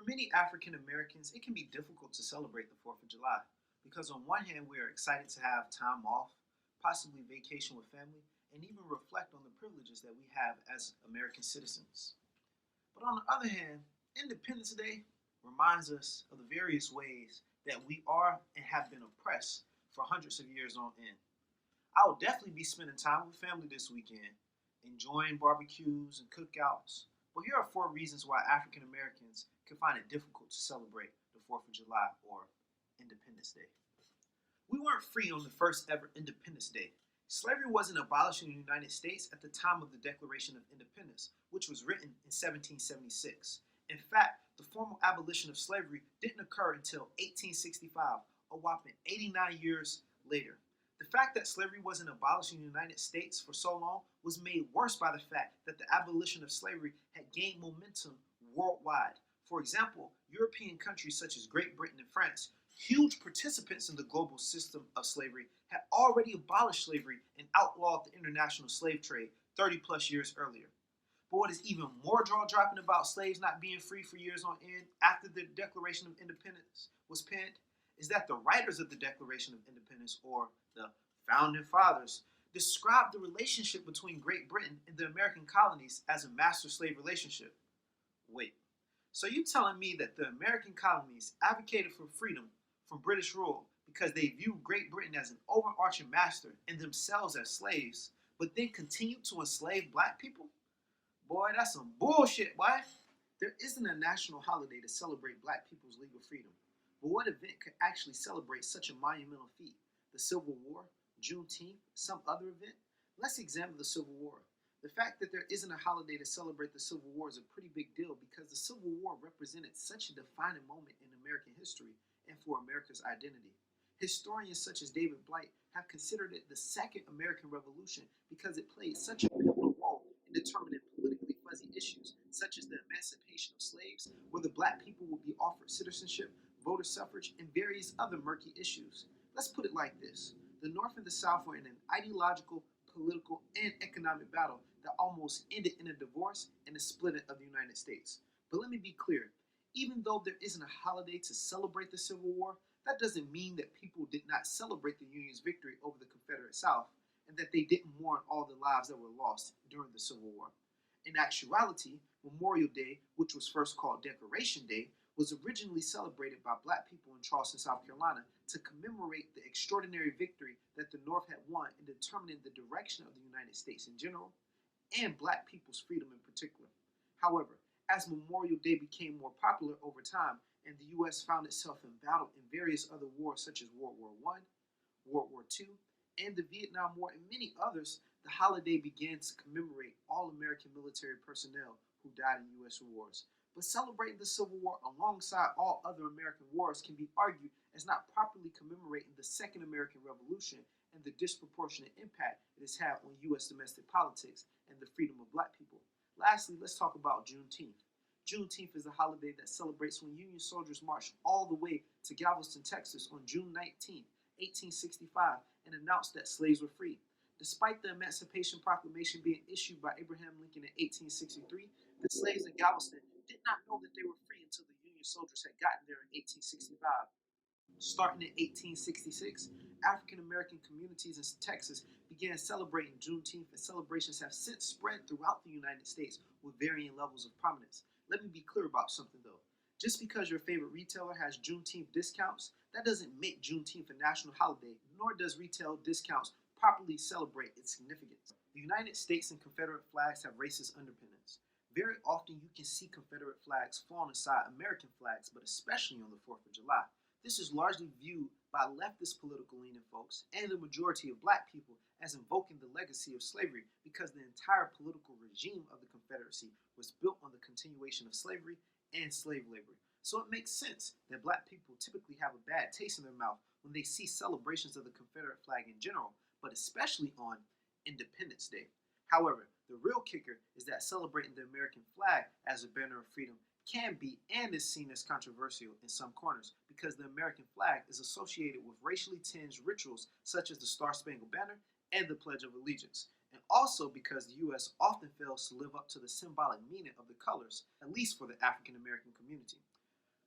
For many African Americans, it can be difficult to celebrate the 4th of July because, on one hand, we are excited to have time off, possibly vacation with family, and even reflect on the privileges that we have as American citizens. But on the other hand, Independence Day reminds us of the various ways that we are and have been oppressed for hundreds of years on end. I will definitely be spending time with family this weekend, enjoying barbecues and cookouts. But here are four reasons why African Americans can find it difficult to celebrate the 4th of July or Independence Day. We weren't free on the first ever Independence Day. Slavery wasn't abolished in the United States at the time of the Declaration of Independence, which was written in 1776. In fact, the formal abolition of slavery didn't occur until 1865, a whopping 89 years later. The fact that slavery wasn't abolished in the United States for so long was made worse by the fact that the abolition of slavery had gained momentum worldwide. For example, European countries such as Great Britain and France, huge participants in the global system of slavery, had already abolished slavery and outlawed the international slave trade 30 plus years earlier. But what is even more jaw dropping about slaves not being free for years on end after the Declaration of Independence was penned is that the writers of the Declaration of Independence, or the founding fathers, described the relationship between Great Britain and the American colonies as a master-slave relationship. Wait, so you telling me that the American colonies advocated for freedom from British rule because they viewed Great Britain as an overarching master and themselves as slaves, but then continued to enslave black people? Boy, that's some bullshit, boy. There isn't a national holiday to celebrate black people's legal freedom. But what event could actually celebrate such a monumental feat? The Civil War? Juneteenth? Some other event? Let's examine the Civil War. The fact that there isn't a holiday to celebrate the Civil War is a pretty big deal because the Civil War represented such a defining moment in American history and for America's identity. Historians such as David Blight have considered it the Second American Revolution because it played such a pivotal role in determining politically fuzzy issues such as the emancipation of slaves, whether black people would be offered citizenship, voter suffrage, and various other murky issues. Let's put it like this. The North and the South were in an ideological, political, and economic battle that almost ended in a divorce and a splitting of the United States. But let me be clear. Even though there isn't a holiday to celebrate the Civil War, that doesn't mean that people did not celebrate the Union's victory over the Confederate South and that they didn't mourn all the lives that were lost during the Civil War. In actuality, Memorial Day, which was first called Decoration Day, was originally celebrated by black people in Charleston, South Carolina, to commemorate the extraordinary victory that the North had won in determining the direction of the United States in general and black people's freedom in particular. However, as Memorial Day became more popular over time and the U.S. found itself embattled in various other wars such as World War I, World War II, and the Vietnam War, and many others, the holiday began to commemorate all American military personnel who died in U.S. wars. But celebrating the Civil War alongside all other American wars can be argued as not properly commemorating the Second American Revolution and the disproportionate impact it has had on U.S. domestic politics and the freedom of black people. Lastly, let's talk about Juneteenth. Juneteenth is a holiday that celebrates when Union soldiers marched all the way to Galveston, Texas on June 19, 1865, and announced that slaves were free. Despite the Emancipation Proclamation being issued by Abraham Lincoln in 1863, the slaves in Galveston did not know that they were free until the Union soldiers had gotten there in 1865. Starting in 1866, African American communities in Texas began celebrating Juneteenth, and celebrations have since spread throughout the United States with varying levels of prominence. Let me be clear about something though. Just because your favorite retailer has Juneteenth discounts, that doesn't make Juneteenth a national holiday, nor does retail discounts properly celebrate its significance. The United States and Confederate flags have racist underpinnings. Very often you can see Confederate flags flying aside American flags, but especially on the 4th of July. This is largely viewed by leftist political leaning folks and the majority of black people as invoking the legacy of slavery because the entire political regime of the Confederacy was built on the continuation of slavery and slave labor. So it makes sense that black people typically have a bad taste in their mouth when they see celebrations of the Confederate flag in general, but especially on Independence Day. However, the real kicker is that celebrating the American flag as a banner of freedom can be and is seen as controversial in some corners because the American flag is associated with racially tinged rituals such as the Star Spangled Banner and the Pledge of Allegiance, and also because the U.S. often fails to live up to the symbolic meaning of the colors, at least for the African American community.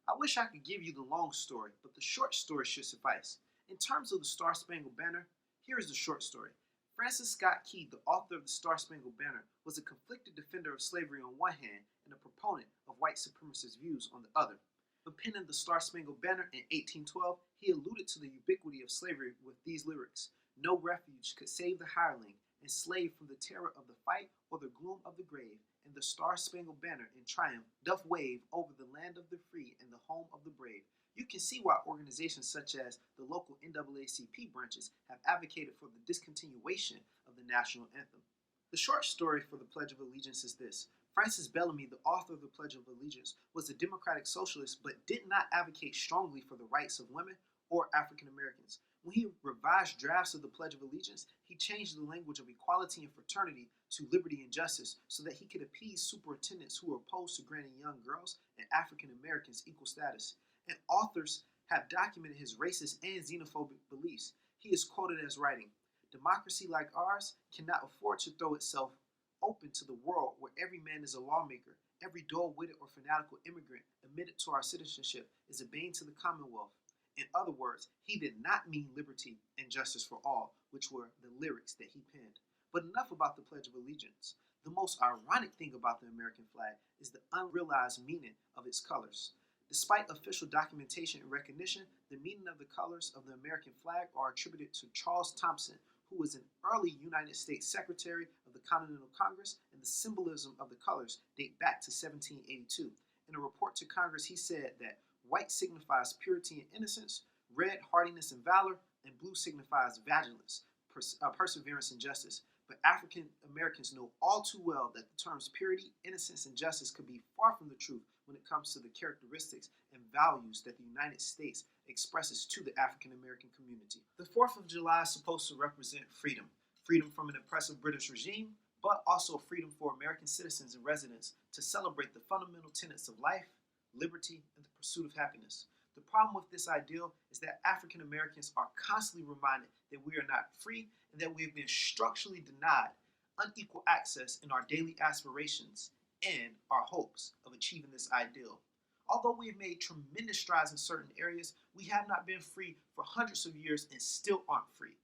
I wish I could give you the long story, but the short story should suffice. In terms of the Star Spangled Banner, here is the short story. Francis Scott Key, the author of the Star Spangled Banner, was a conflicted defender of slavery on one hand and a proponent of white supremacist views on the other. When penning the Star Spangled Banner in 1812, he alluded to the ubiquity of slavery with these lyrics: "No refuge could save the hireling, enslaved from the terror of the fight or the gloom of the grave, and the Star-Spangled Banner in triumph doth wave over the land of the free and the home of the brave." You can see why organizations such as the local NAACP branches have advocated for the discontinuation of the national anthem. The short story for the Pledge of Allegiance is this. Francis Bellamy, the author of the Pledge of Allegiance, was a democratic socialist but did not advocate strongly for the rights of women or African Americans. When he revised drafts of the Pledge of Allegiance, he changed the language of equality and fraternity to liberty and justice so that he could appease superintendents who were opposed to granting young girls and African Americans equal status. And authors have documented his racist and xenophobic beliefs. He is quoted as writing, "Democracy like ours cannot afford to throw itself open to the world where every man is a lawmaker, every dull-witted or fanatical immigrant admitted to our citizenship is a bane to the Commonwealth." In other words, he did not mean liberty and justice for all, which were the lyrics that he penned. But enough about the Pledge of Allegiance. The most ironic thing about the American flag is the unrealized meaning of its colors. Despite official documentation and recognition, the meaning of the colors of the American flag are attributed to Charles Thompson, who was an early United States Secretary of the Continental Congress, and the symbolism of the colors date back to 1782. In a report to Congress, he said that white signifies purity and innocence, red hardiness and valor, and blue signifies vigilance, perseverance and justice. But African Americans know all too well that the terms purity, innocence, and justice could be far from the truth when it comes to the characteristics and values that the United States expresses to the African American community. The 4th of July is supposed to represent freedom. Freedom from an oppressive British regime, but also freedom for American citizens and residents to celebrate the fundamental tenets of life, liberty, and the pursuit of happiness. The problem with this ideal is that African Americans are constantly reminded that we are not free and that we have been structurally denied unequal access in our daily aspirations and our hopes of achieving this ideal. Although we have made tremendous strides in certain areas, we have not been free for hundreds of years and still aren't free.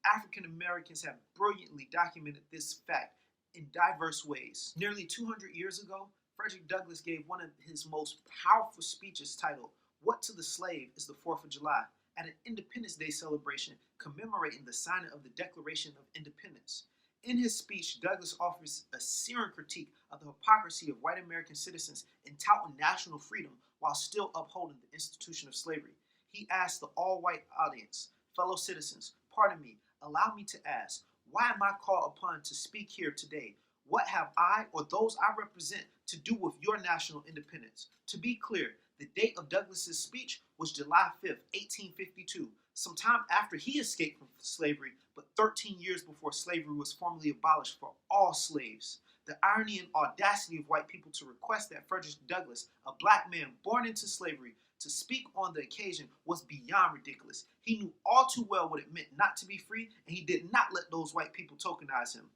African Americans have brilliantly documented this fact in diverse ways. Nearly 200 years ago, Frederick Douglass gave one of his most powerful speeches titled, "What to the Slave is the 4th of July?" at an Independence Day celebration commemorating the signing of the Declaration of Independence. In his speech, Douglass offers a searing critique of the hypocrisy of white American citizens in touting national freedom while still upholding the institution of slavery. He asked the all-white audience, "Fellow citizens, pardon me, allow me to ask, why am I called upon to speak here today? What have I or those I represent to do with your national independence?" To be clear, the date of Douglass's speech was July 5th, 1852, sometime after he escaped from slavery, but 13 years before slavery was formally abolished for all slaves. The irony and audacity of white people to request that Frederick Douglass, a black man born into slavery, to speak on the occasion was beyond ridiculous. He knew all too well what it meant not to be free, and he did not let those white people tokenize him.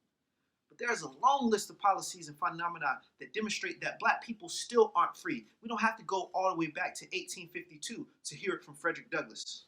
But there is a long list of policies and phenomena that demonstrate that black people still aren't free. We don't have to go all the way back to 1852 to hear it from Frederick Douglass.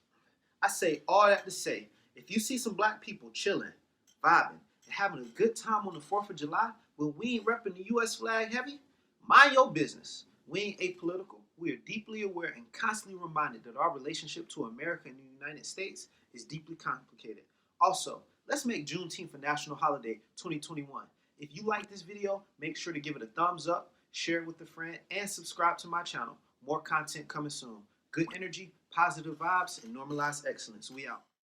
I say all that to say, if you see some black people chilling, vibing, and having a good time on the 4th of July when we ain't repping the U.S. flag heavy, mind your business. We ain't apolitical. We are deeply aware and constantly reminded that our relationship to America and the United States is deeply complicated. Also, let's make Juneteenth a national holiday 2021. If you like this video, make sure to give it a thumbs up, share it with a friend, and subscribe to my channel. More content coming soon. Good energy, positive vibes, and normalized excellence. We out.